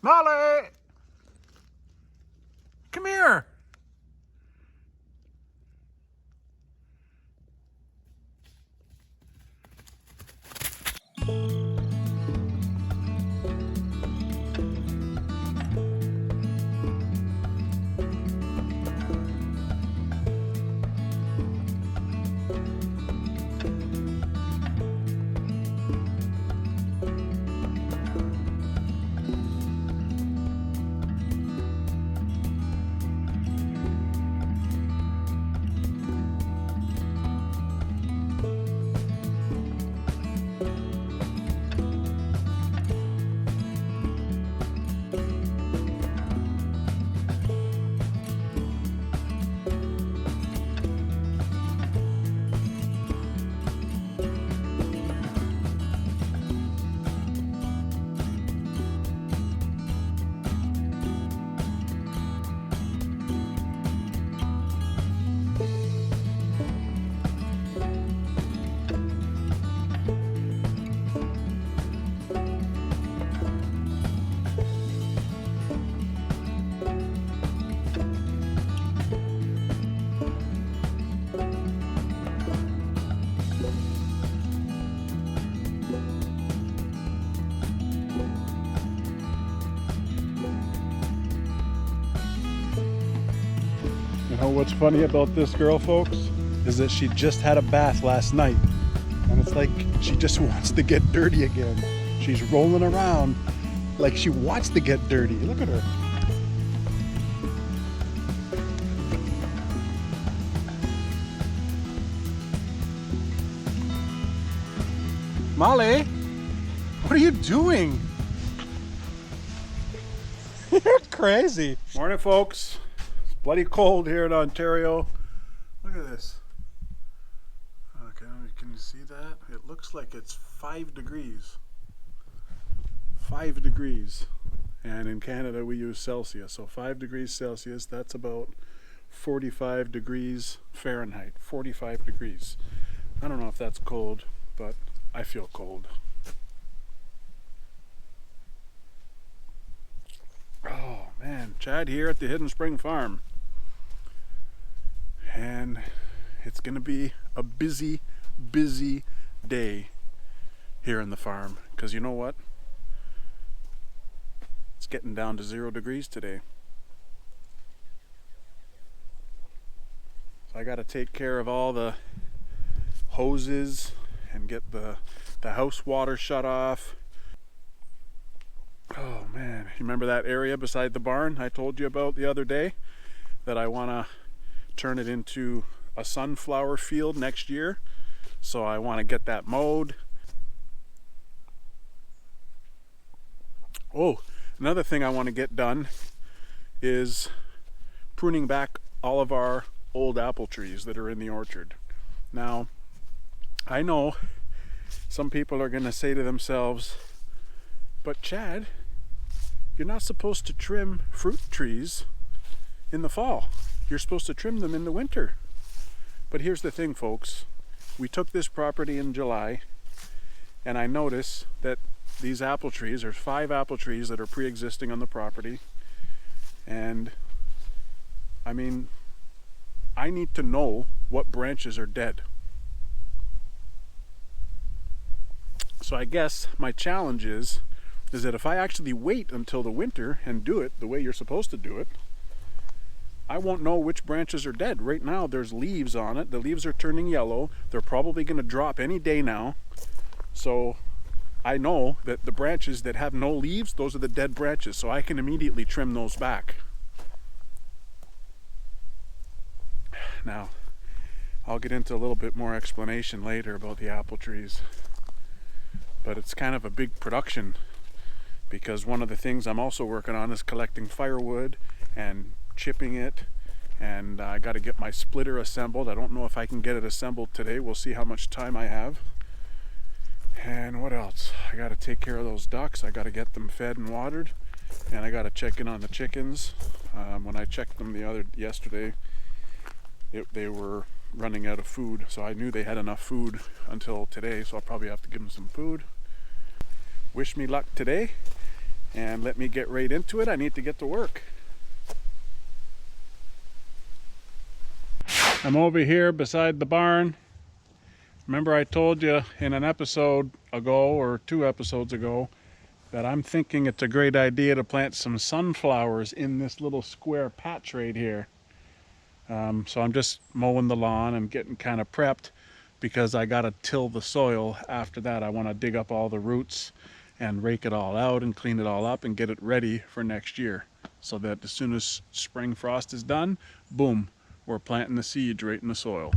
Molly! Come here! You know what's funny about this girl, folks, is that she just had a bath last night, and it's like she just wants to get dirty again. She's rolling around like she wants to get dirty. Look at her. Molly, what are you doing? You're crazy. Morning, folks. Bloody cold here in Ontario. Look at this. Okay, can you see that? It looks like it's 5 degrees. 5 degrees. And in Canada we use Celsius. So 5 degrees Celsius, that's about 45 degrees Fahrenheit. 45 degrees. I don't know if that's cold, but I feel cold. Oh man, Chad here at the Hidden Spring Farm. And it's going to be a busy day here in the farm, because you know what? It's getting down to 0 degrees today. So I got to take care of all the hoses and get the house water shut off. Oh man, you remember that area beside the barn I told you about the other day that I want to turn it into a sunflower field next year? So I want to get that mowed. Oh, another thing I want to get done is pruning back all of our old apple trees that are in the orchard. Now, I know some people are going to say to themselves, but Chad, you're not supposed to trim fruit trees in the fall. You're supposed to trim them in the winter. But here's the thing, folks. We took this property in July, and I notice that these apple trees, there's 5 apple trees that are pre-existing on the property. And I mean, I need to know what branches are dead. So I guess my challenge is that if I actually wait until the winter and do it the way you're supposed to do it, I won't know which branches are dead. Right now there's leaves on it. The leaves are turning yellow. They're probably going to drop any day now. So I know that the branches that have no leaves, those are the dead branches. So I can immediately trim those back. Now, I'll get into a little bit more explanation later about the apple trees. But it's kind of a big production, because one of the things I'm also working on is collecting firewood and chipping it, and I got to get my splitter assembled. I don't know if I can get it assembled today. We'll see how much time I have. And what else? I got to take care of those ducks. I got to get them fed and watered, and I got to check in on the chickens. When I checked them yesterday, they were running out of food, so I knew they had enough food until today, so I'll probably have to give them some food. Wish me luck today. and let me get right into it. I need to get to work. I'm over here beside the barn. Remember I told you in an episode ago, or 2 episodes ago, that I'm thinking it's a great idea to plant some sunflowers in this little square patch right here. So I'm just mowing the lawn and getting kind of prepped, because I gotta till the soil after that. I want to dig up all the roots and rake it all out and clean it all up and get it ready for next year, so that as soon as spring frost is done, boom, we're planting the seeds right in the soil.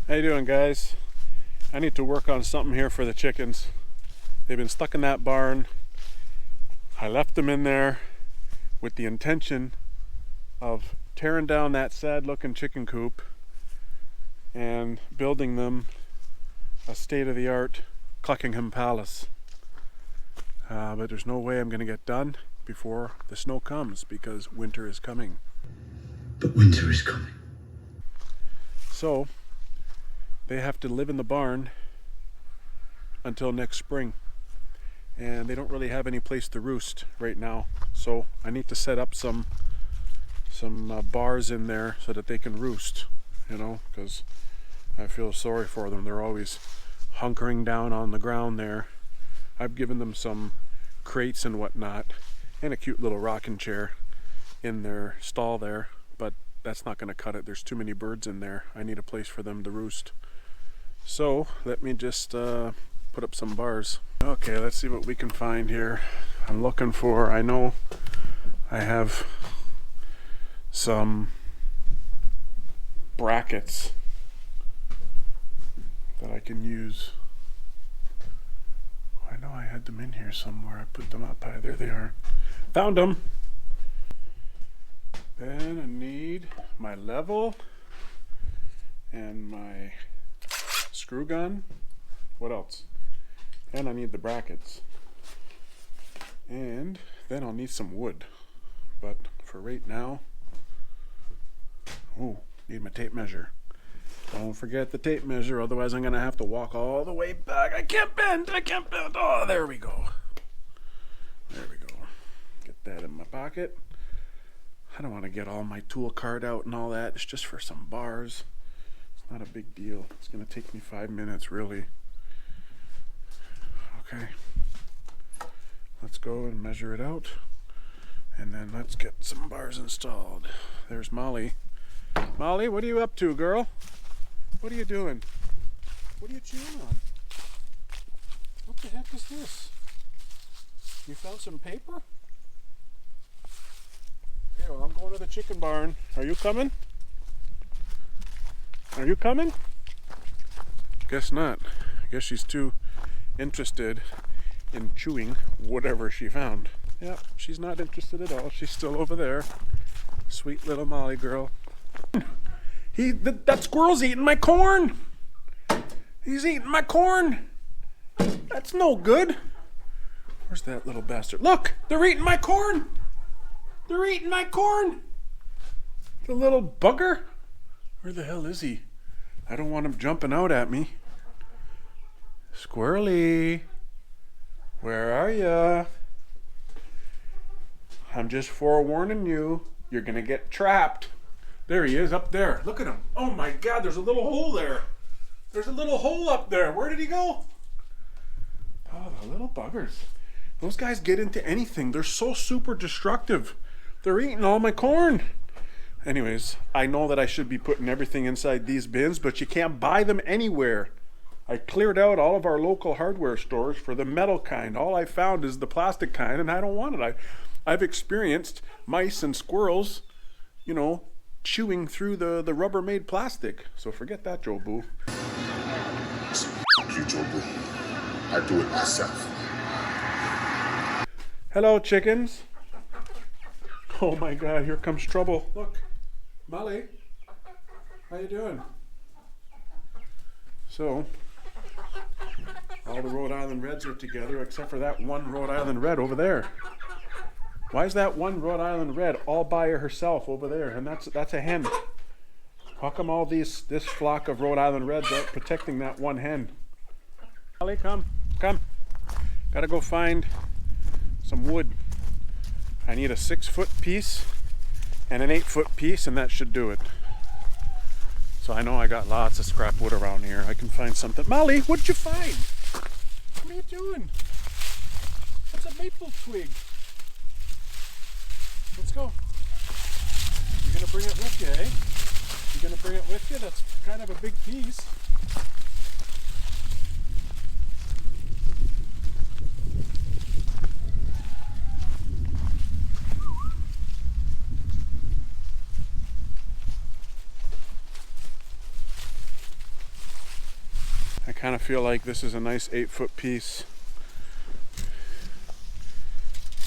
How you doing, guys? I need to work on something here for the chickens. They've been stuck in that barn. I left them in there with the intention of tearing down that sad looking chicken coop and building them a state-of-the-art Cluckingham Palace. But there's no way I'm going to get done before the snow comes, because winter is coming. But winter is coming. So they have to live in the barn until next spring, and they don't really have any place to roost right now. So I need to set up some bars in there so that they can roost, you know, because I feel sorry for them. They're always hunkering down on the ground there. I've given them some crates and whatnot and a cute little rocking chair in their stall there, but that's not going to cut it. There's too many birds in there. I need a place for them to roost. So let me just put up some bars. Okay, let's see what we can find here. I'm looking for, I know I have some brackets that I can use. I know I had them in here somewhere. I put them up high. There they are. Found them. Then I need my level and my screw gun. What else? And I need the brackets. And then I'll need some wood. But for right now, need my tape measure. Don't forget the tape measure, otherwise I'm gonna have to walk all the way back. I can't bend. Oh, there we go. There we go. Get that in my pocket. I don't want to get all my tool cart out and all that. It's just for some bars. It's not a big deal. It's gonna take me 5 minutes, really. Okay. Let's go and measure it out, and then let's get some bars installed. There's Molly. Molly, what are you up to, girl? What are you doing? What are you chewing on? What the heck is this? You found some paper? Okay, well, I'm going to the chicken barn. Are you coming? Are you coming? Guess not. I guess she's too interested in chewing whatever she found. Yep, she's not interested at all. She's still over there. Sweet little Molly girl. That squirrel's eating my corn. He's eating my corn. That's no good. Where's that little bastard? Look, they're eating my corn. They're eating my corn. The little bugger. Where the hell is he? I don't want him jumping out at me. Squirrely, where are ya? I'm just forewarning you. You're gonna get trapped. There he is, up there. Look at him. Oh my God, there's a little hole there. There's a little hole up there. Where did he go? Oh, the little buggers. Those guys get into anything. They're so super destructive. They're eating all my corn. Anyways, I know that I should be putting everything inside these bins, but you can't buy them anywhere. I cleared out all of our local hardware stores for the metal kind. All I found is the plastic kind, and I don't want it. I've experienced mice and squirrels, you know, chewing through the Rubbermaid plastic. So forget that, Joe Boo. You, Joe Boo. I do it myself. Hello, chickens. Oh my God, here comes trouble. Look, Molly, how you doing? So, all the Rhode Island Reds are together except for that one Rhode Island Red over there. Why is that one Rhode Island Red all by herself over there? And that's a hen. How come all this flock of Rhode Island Reds aren't protecting that one hen? Molly, come. Gotta go find some wood. I need a 6-foot piece and an 8-foot piece, and that should do it. So I know I got lots of scrap wood around here. I can find something. Molly, what'd you find? What are you doing? That's a maple twig. Let's go. You're gonna bring it with you, eh? You're gonna bring it with you? That's kind of a big piece. I kind of feel like this is a nice 8-foot piece,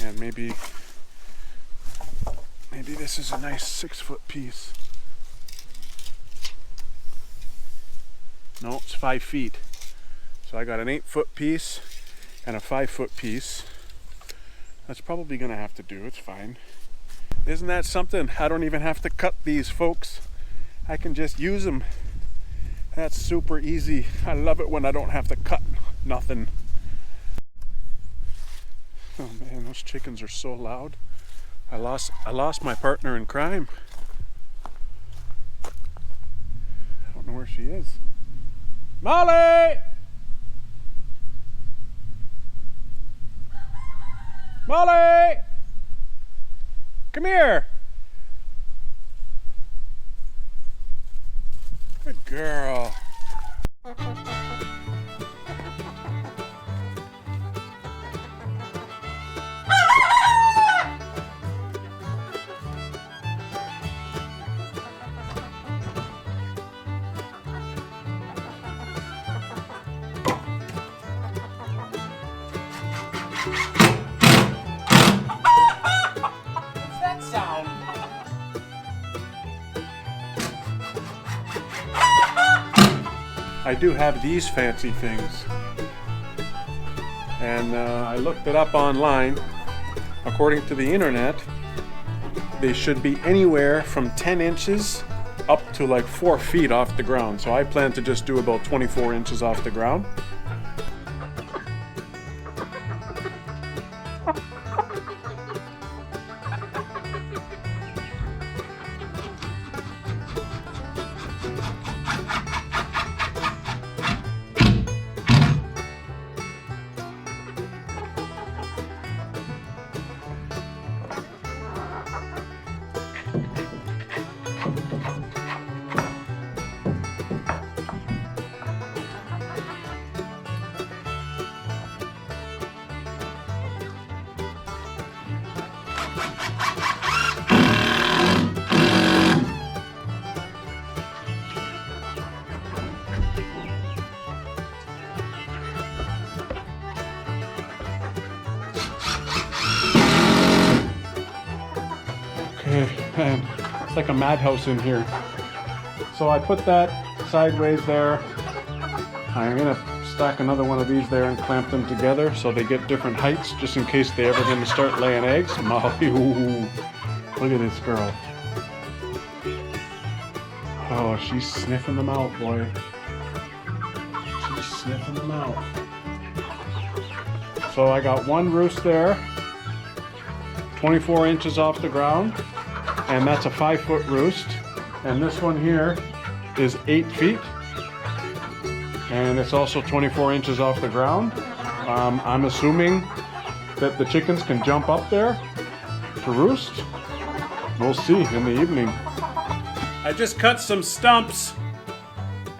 and maybe this is a nice 6-foot piece. No, it's 5 feet. So I got an 8-foot piece and a 5-foot piece. That's probably gonna have to do. It's fine. Isn't that something? I don't even have to cut these, folks. I can just use them. That's super easy. I love it when I don't have to cut nothing. Oh man, those chickens are so loud. I lost my partner in crime. I don't know where she is. Molly! Molly! Come here! Good girl. What's that sound? I do have these fancy things, and I looked it up online. According to the internet, they should be anywhere from 10 inches up to like 4 feet off the ground. So I plan to just do about 24 inches off the ground. And it's like a madhouse in here. So I put that sideways there. I'm gonna stack another one of these there and clamp them together so they get different heights, just in case they ever gonna start laying eggs. Molly, ooh, look at this girl. Oh, she's sniffing them out, boy. She's sniffing them out. So I got one roost there, 24 inches off the ground. And that's a 5-foot roost. And this one here is 8 feet. And it's also 24 inches off the ground. I'm assuming that the chickens can jump up there to roost. We'll see in the evening. I just cut some stumps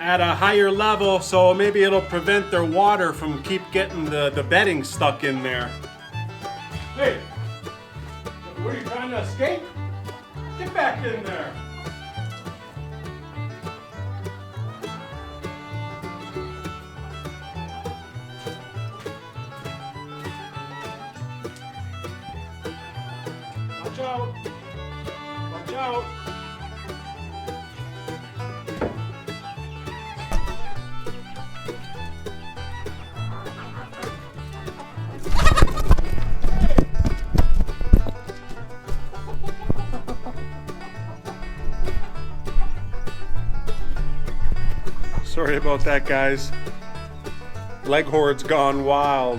at a higher level, so maybe it'll prevent their water from keep getting the bedding stuck in there. Hey, were you trying to escape? Get back in there. Watch out. Watch out. Sorry about that, guys. Leghorn's gone wild.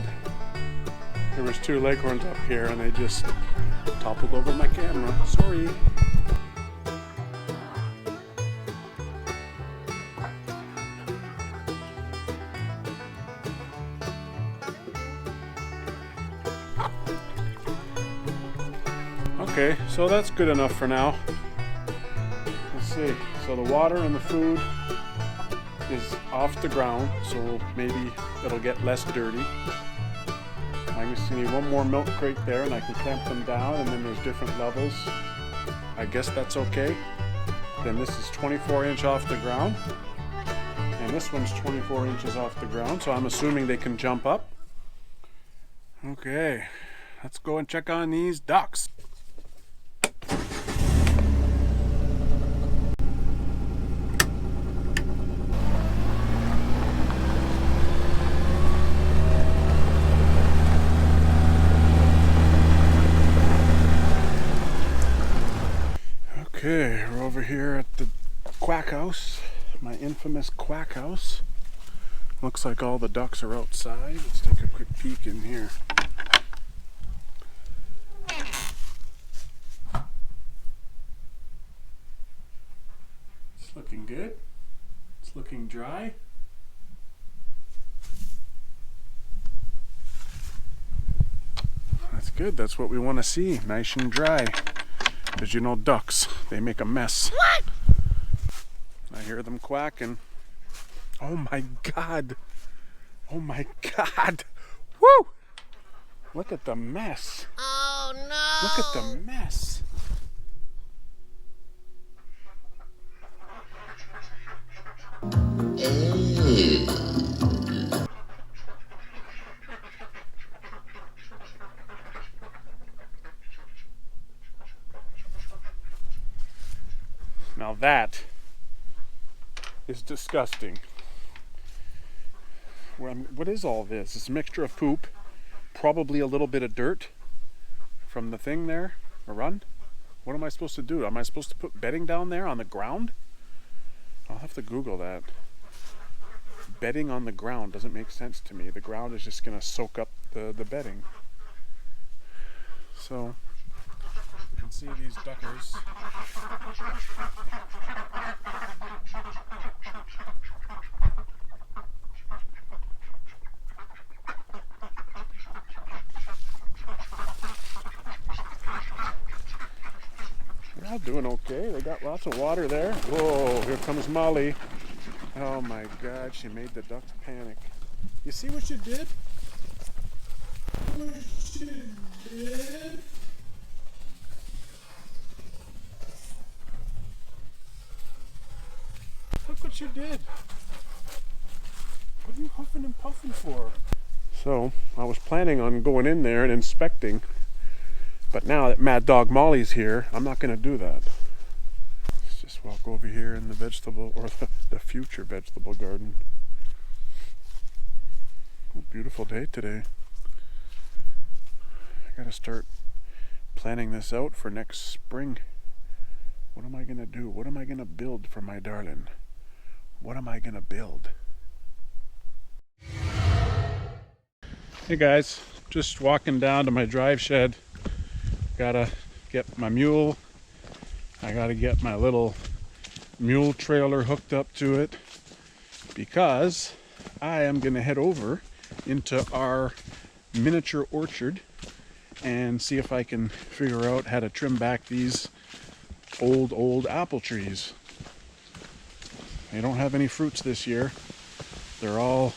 There was 2 leghorns up here and they just toppled over my camera. Sorry. Okay, so that's good enough for now. Let's see. So the water and the food is off the ground, so maybe it'll get less dirty. I just need one more milk crate there and I can clamp them down, and then there's different levels. I guess that's okay. Then this is 24-inch off the ground, and this one's 24 inches off the ground, so I'm assuming they can jump up. Okay, let's go and check on these ducks. Okay, we're over here at the Quack House, my infamous Quack House. Looks like all the ducks are outside. Let's take a quick peek in here. It's looking good. It's looking dry. That's good. That's what we want to see. Nice and dry. Because you know ducks, they make a mess. What? I hear them quacking. Oh my God. Oh my God. Woo! Look at the mess. Oh no! Look at the mess. Now that is disgusting. What is all this? It's a mixture of poop, probably a little bit of dirt from the thing there, a run. What am I supposed to do? Am I supposed to put bedding down there on the ground? I'll have to Google that. Bedding on the ground doesn't make sense to me. The ground is just going to soak up the bedding. So, you can see these duckers. They're all doing okay. They got lots of water there. Whoa, here comes Molly. Oh my God, she made the ducks panic. You see what you did? What you did? Look what you did. What are you huffing and puffing for? So, I was planning on going in there and inspecting, but now that Mad Dog Molly's here, I'm not going to do that. Let's just walk over here in the vegetable, or the future vegetable garden. What a beautiful day today. I gotta start planning this out for next spring. What am I gonna do? What am I gonna build for my darling? What am I gonna build? Hey guys, just walking down to my drive shed. Gotta get my mule. I gotta get my little mule trailer hooked up to it, because I am gonna head over into our miniature orchard and see if I can figure out how to trim back these old apple trees. They don't have any fruits this year. They're all,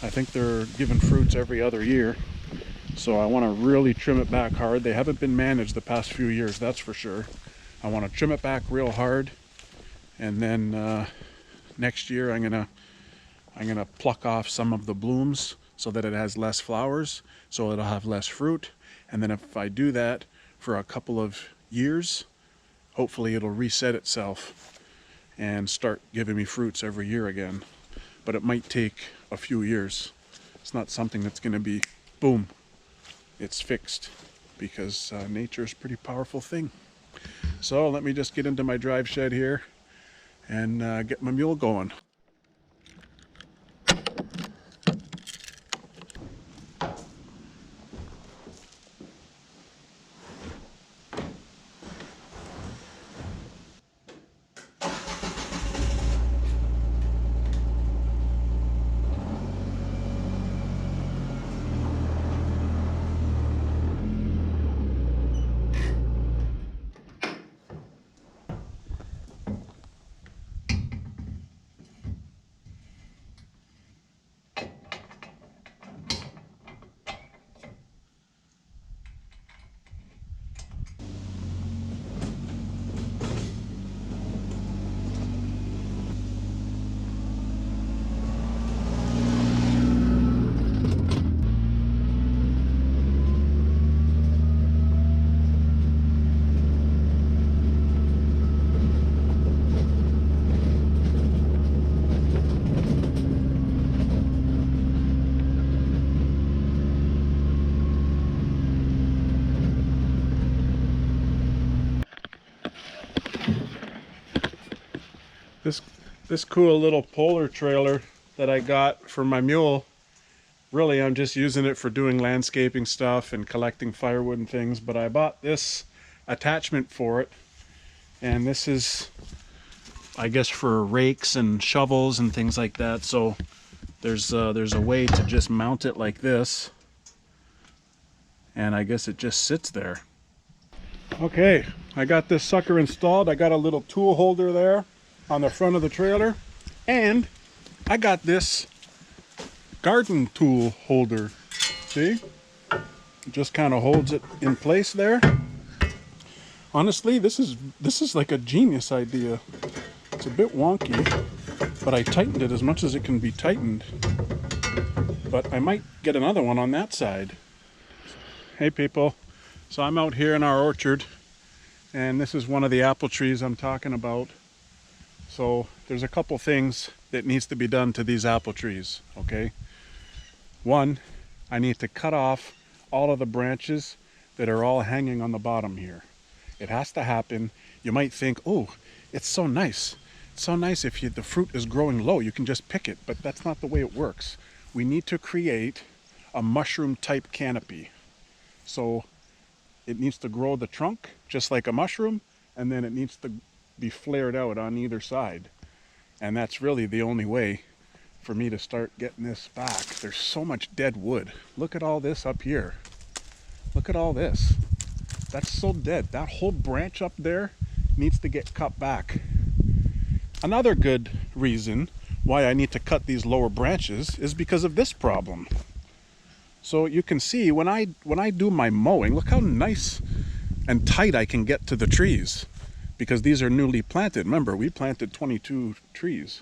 I think they're giving fruits every other year. So I want to really trim it back hard. They haven't been managed the past few years, that's for sure. I want to trim it back real hard, and then next year I'm gonna pluck off some of the blooms so that it has less flowers, so it'll have less fruit. And then if I do that for a couple of years, hopefully it'll reset itself and start giving me fruits every year again. But it might take a few years. It's not something that's going to be boom, it's fixed, because nature is a pretty powerful thing. So let me just get into my drive shed here and get my mule going. This cool little polar trailer that I got for my mule, really I'm just using it for doing landscaping stuff and collecting firewood and things, but I bought this attachment for it, and this is, I guess, for rakes and shovels and things like that. So there's a way to just mount it like this, and I guess it just sits there. Okay, I got this sucker installed. I got a little tool holder there on the front of the trailer, and I got this garden tool holder. See? It just kind of holds it in place there. Honestly, this is like a genius idea. It's a bit wonky, but I tightened it as much as it can be tightened. But I might get another one on that side. Hey people, so I'm out here in our orchard, and this is one of the apple trees I'm talking about. So there's a couple things that needs to be done to these apple trees, okay? One, I need to cut off all of the branches that are all hanging on the bottom here. It has to happen. You might think, oh, it's so nice. It's so nice if the fruit is growing low, you can just pick it, but that's not the way it works. We need to create a mushroom type canopy. So it needs to grow the trunk just like a mushroom, and then it needs to be flared out on either side. And that's really the only way for me to start getting this back. There's so much dead wood. Look at all this up here. Look at all this. That's so dead. That whole branch up there needs to get cut back. Another good reason why I need to cut these lower branches is because of this problem. So you can see when I do my mowing, look how nice and tight I can get to the trees, because these are newly planted. Remember, we planted 22 trees.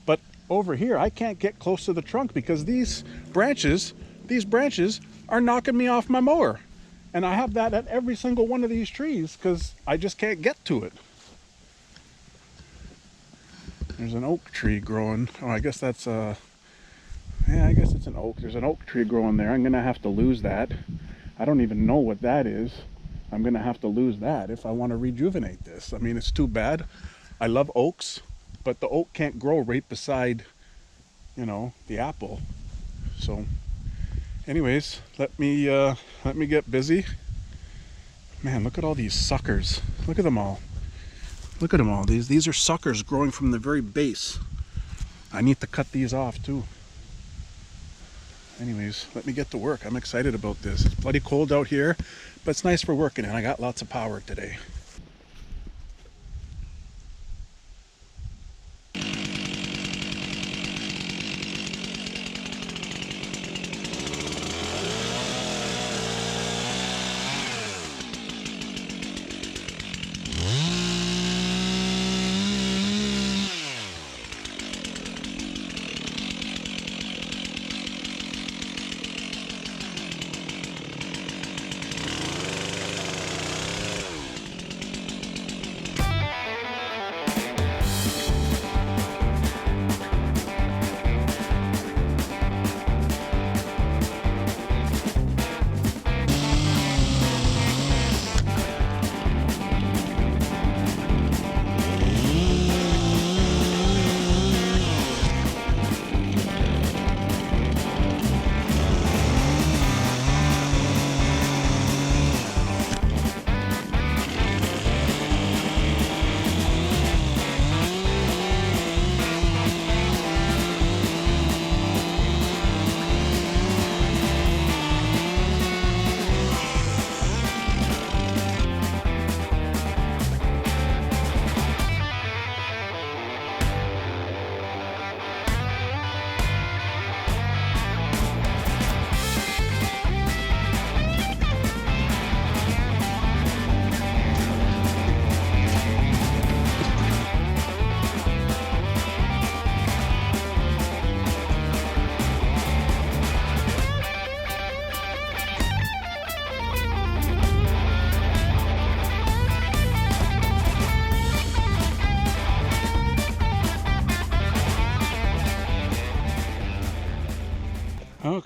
But over here, I can't get close to the trunk because these branches are knocking me off my mower. And I have that at every single one of these trees because I just can't get to it. There's an oak tree growing. Oh, I guess that's yeah, I guess it's an oak. There's an oak tree growing there. I'm gonna have to lose that. I don't even know what that is. I'm gonna have to lose that if I want to rejuvenate this. I mean, it's too bad. I love oaks, but the oak can't grow right beside, you know, the apple. So anyways, let me get busy. Man, look at all these suckers. Look at them all. Look at them all. These are suckers growing from the very base. I need to cut these off too. Anyways, let me get to work. I'm excited about this. It's bloody cold out here, but it's nice for working, and I got lots of power today.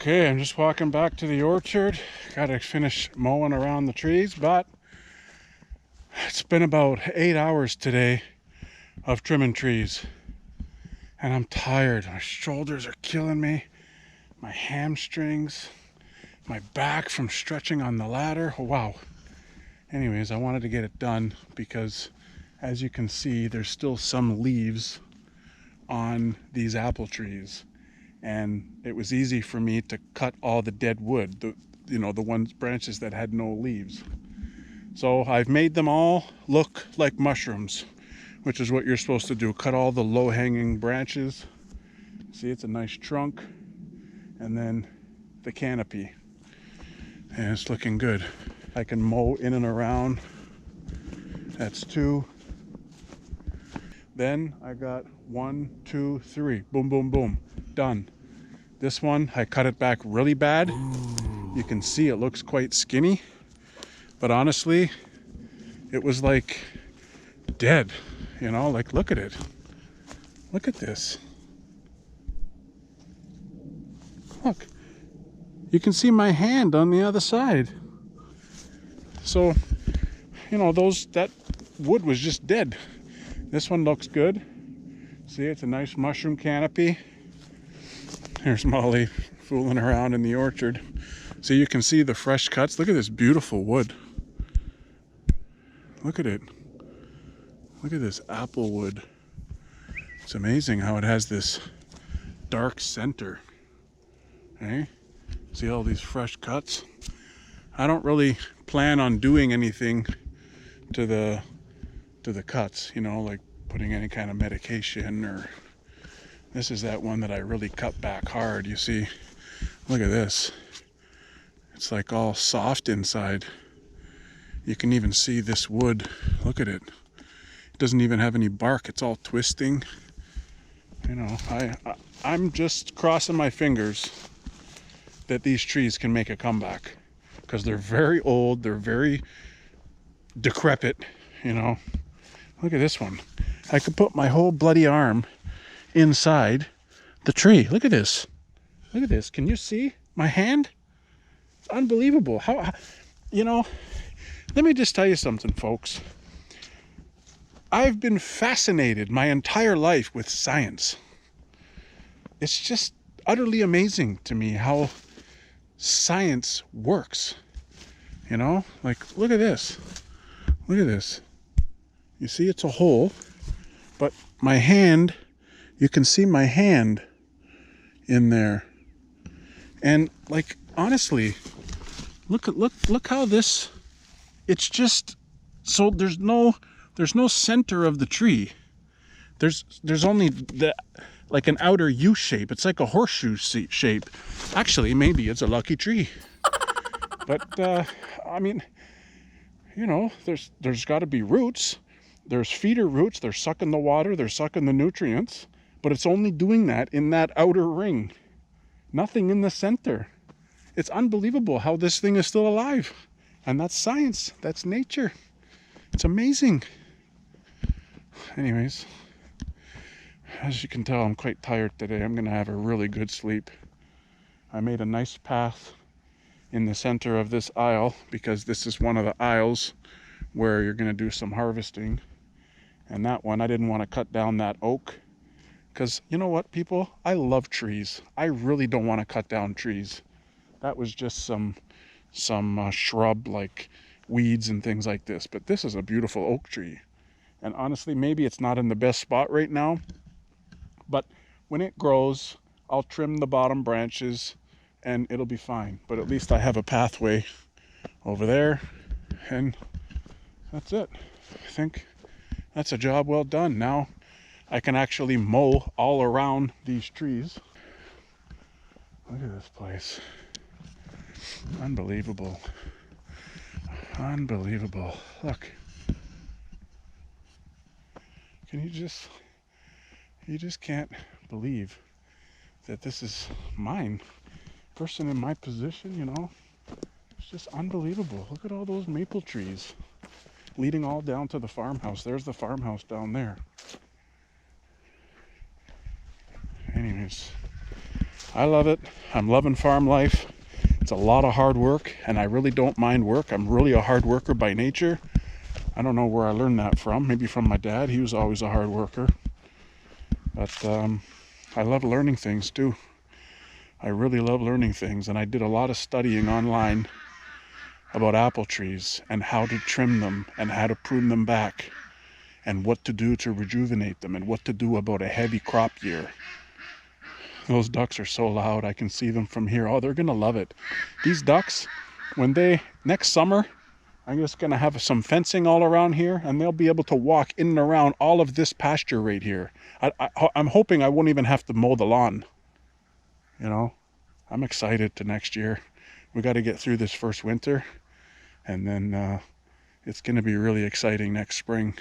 Okay, I'm just walking back to the orchard. Gotta finish mowing around the trees, but it's been about 8 hours today of trimming trees. And I'm tired. My shoulders are killing me. My hamstrings, my back from stretching on the ladder. Wow. Anyways, I wanted to get it done because as you can see, there's still some leaves on these apple trees. And it was easy for me to cut all the dead wood, the branches that had no leaves. So I've made them all look like mushrooms, which is what you're supposed to do. Cut all the low-hanging branches. See, it's a nice trunk. And then the canopy. And it's looking good. I can mow in and around. That's 2. Then I got 1, 2, 3. Boom, boom, boom. Done. This one, I cut it back really bad. You can see it looks quite skinny. But honestly, it was like dead. Like look at it. Look at this. Look. You can see my hand on the other side. So, that wood was just dead. This one looks good. See, it's a nice mushroom canopy. Here's Molly fooling around in the orchard. So you can see the fresh cuts. Look at this beautiful wood. Look at it. Look at this apple wood. It's amazing how it has this dark center. Okay? See all these fresh cuts? I don't really plan on doing anything to the cuts, like putting any kind of medication or... This is that one that I really cut back hard. You see, look at this. It's like all soft inside. You can even see this wood. Look at it. It doesn't even have any bark. It's all twisting. I'm just crossing my fingers that these trees can make a comeback, because they're very old. They're very decrepit. Look at this one. I could put my whole bloody arm inside the tree. Look at this. Look at this. Can you see my hand? It's unbelievable. How let me just tell you something, folks. I've been fascinated my entire life with science. It's just utterly amazing to me how science works. Like look at this. Look at this. You see, it's a hole, but my hand, you can see my hand in there. And like honestly, look how this, it's just, so there's no center of the tree. There's only like an outer U shape. It's like a horseshoe shape. Actually, maybe it's a lucky tree. But I mean, there's got to be roots. There's feeder roots. They're sucking the water. They're sucking the nutrients. But it's only doing that in that outer ring. Nothing in the center. It's unbelievable how this thing is still alive. And that's science. That's nature. It's amazing. Anyways, as you can tell, I'm quite tired today. I'm going to have a really good sleep. I made a nice path in the center of this aisle, because this is one of the aisles where you're going to do some harvesting. And that one, I didn't want to cut down that oak, because you know what, people? I love trees. I really don't want to cut down trees. That was just some shrub, like weeds and things like this. But this is a beautiful oak tree. And honestly, maybe it's not in the best spot right now, but when it grows, I'll trim the bottom branches and it'll be fine. But at least I have a pathway over there, and that's it. I think that's a job well done. Now I can actually mow all around these trees. Look at this place. Unbelievable. Unbelievable. Look. You just can't believe that this is mine. Person in my position, it's just unbelievable. Look at all those maple trees leading all down to the farmhouse. There's the farmhouse down there. Anyways, I love it. I'm loving farm life. It's a lot of hard work, and I really don't mind work. I'm really a hard worker by nature. I don't know where I learned that from. Maybe from my dad. He was always a hard worker. But I love learning things too. I really love learning things, and I did a lot of studying online about apple trees and how to trim them and how to prune them back and what to do to rejuvenate them and what to do about a heavy crop year. Those ducks are so loud. I can see them from here. Oh, they're gonna love it. These ducks, next summer, I'm just gonna have some fencing all around here, and they'll be able to walk in and around all of this pasture right here. I'm hoping I won't even have to mow the lawn. You know, I'm excited to next year. We got to get through this first winter, and then it's gonna be really exciting next spring.